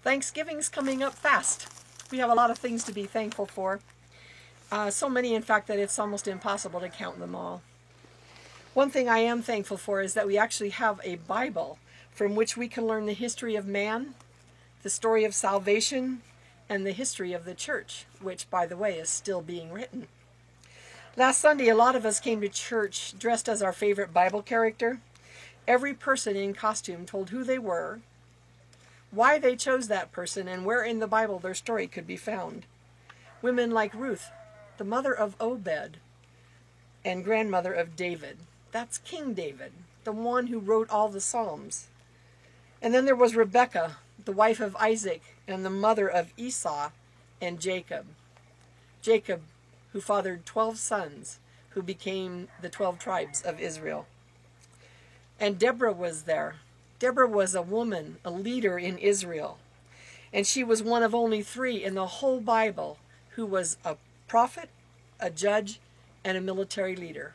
Thanksgiving's coming up fast. We have a lot of things to be thankful for. So many, in fact, that it's almost impossible to count them all. One thing I am thankful for is that we actually have a Bible from which we can learn the history of man, the story of salvation, and the history of the church, which, by the way, is still being written. Last Sunday, a lot of us came to church dressed as our favorite Bible character. Every person in costume told who they were, why they chose that person, and where in the Bible their story could be found. Women like Ruth, the mother of Obed and grandmother of David. That's King David, the one who wrote all the Psalms. And then there was Rebekah, the wife of Isaac and the mother of Esau and Jacob. Jacob, who fathered 12 sons, who became the 12 tribes of Israel. And Deborah was there. Deborah was a woman, a leader in Israel. And she was one of only 3 in the whole Bible who was a prophet, a judge, and a military leader.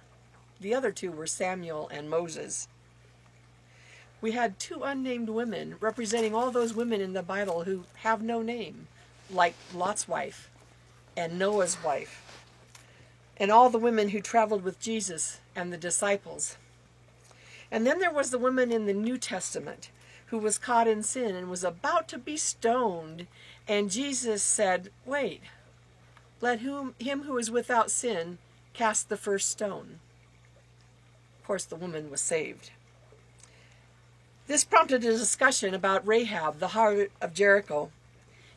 The other 2 were Samuel and Moses. We had 2 unnamed women representing all those women in the Bible who have no name, like Lot's wife and Noah's wife, and all the women who traveled with Jesus and the disciples. And then there was the woman in the New Testament who was caught in sin and was about to be stoned, and Jesus said, "Wait, let him who is without sin cast the first stone." Of course, the woman was saved. This prompted a discussion about Rahab, the harlot of Jericho.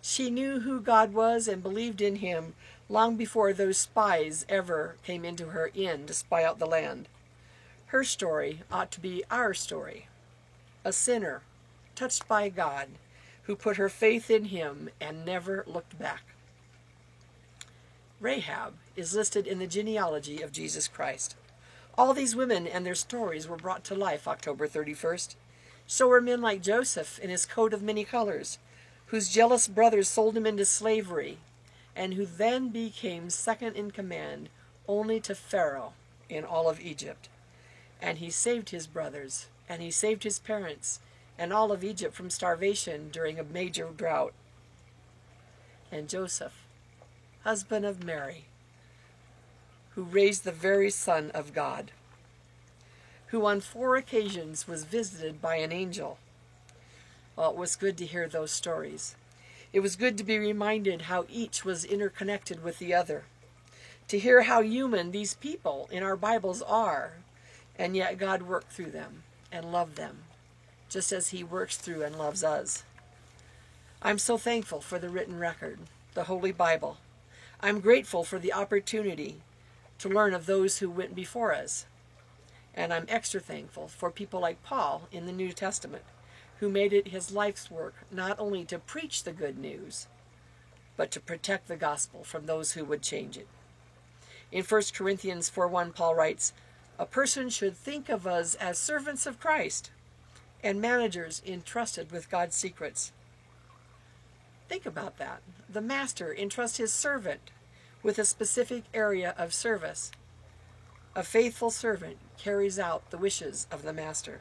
She knew who God was and believed in him long before those spies ever came into her inn to spy out the land. Her story ought to be our story. A sinner, touched by God, who put her faith in him and never looked back. Rahab is listed in the genealogy of Jesus Christ. All these women and their stories were brought to life October 31st. So were men like Joseph in his coat of many colors, whose jealous brothers sold him into slavery, and who then became second in command only to Pharaoh in all of Egypt. And he saved his brothers, and he saved his parents, and all of Egypt from starvation during a major drought. And Joseph, husband of Mary, who raised the very Son of God, who on 4 occasions was visited by an angel. Well, it was good to hear those stories. It was good to be reminded how each was interconnected with the other, to hear how human these people in our Bibles are, and yet God worked through them and loved them, just as he works through and loves us. I'm so thankful for the written record, the Holy Bible. I'm grateful for the opportunity to learn of those who went before us. And I'm extra thankful for people like Paul in the New Testament, who made it his life's work not only to preach the good news, but to protect the gospel from those who would change it. In 1 Corinthians 4:1, Paul writes, "A person should think of us as servants of Christ and managers entrusted with God's secrets." Think about that. The master entrusts his servant with a specific area of service. A faithful servant carries out the wishes of the master.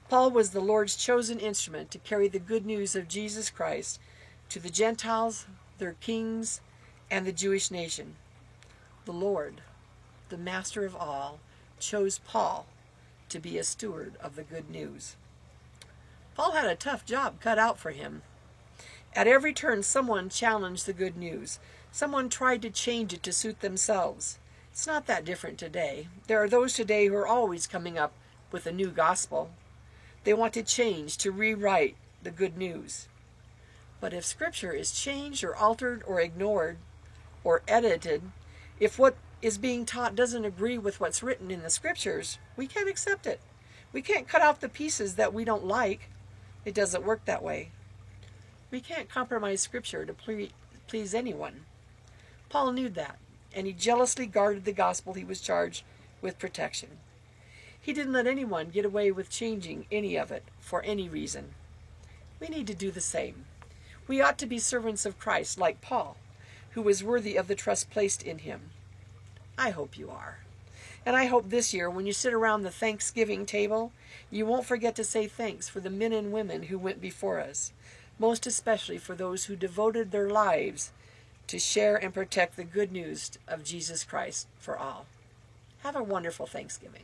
Paul was the Lord's chosen instrument to carry the good news of Jesus Christ to the Gentiles, their kings, and the Jewish nation. The Lord, the master of all, chose Paul to be a steward of the good news. Paul had a tough job cut out for him. At every turn, someone challenged the good news. Someone tried to change it to suit themselves. It's not that different today. There are those today who are always coming up with a new gospel. They want to change, to rewrite the good news. But if Scripture is changed or altered or ignored or edited, if what is being taught doesn't agree with what's written in the Scriptures, we can't accept it. We can't cut out the pieces that we don't like. It doesn't work that way. We can't compromise Scripture to please anyone. Paul knew that, and he jealously guarded the gospel he was charged with protection. He didn't let anyone get away with changing any of it for any reason. We need to do the same. We ought to be servants of Christ like Paul, who was worthy of the trust placed in him. I hope you are. And I hope this year, when you sit around the Thanksgiving table, you won't forget to say thanks for the men and women who went before us, most especially for those who devoted their lives to share and protect the good news of Jesus Christ for all. Have a wonderful Thanksgiving.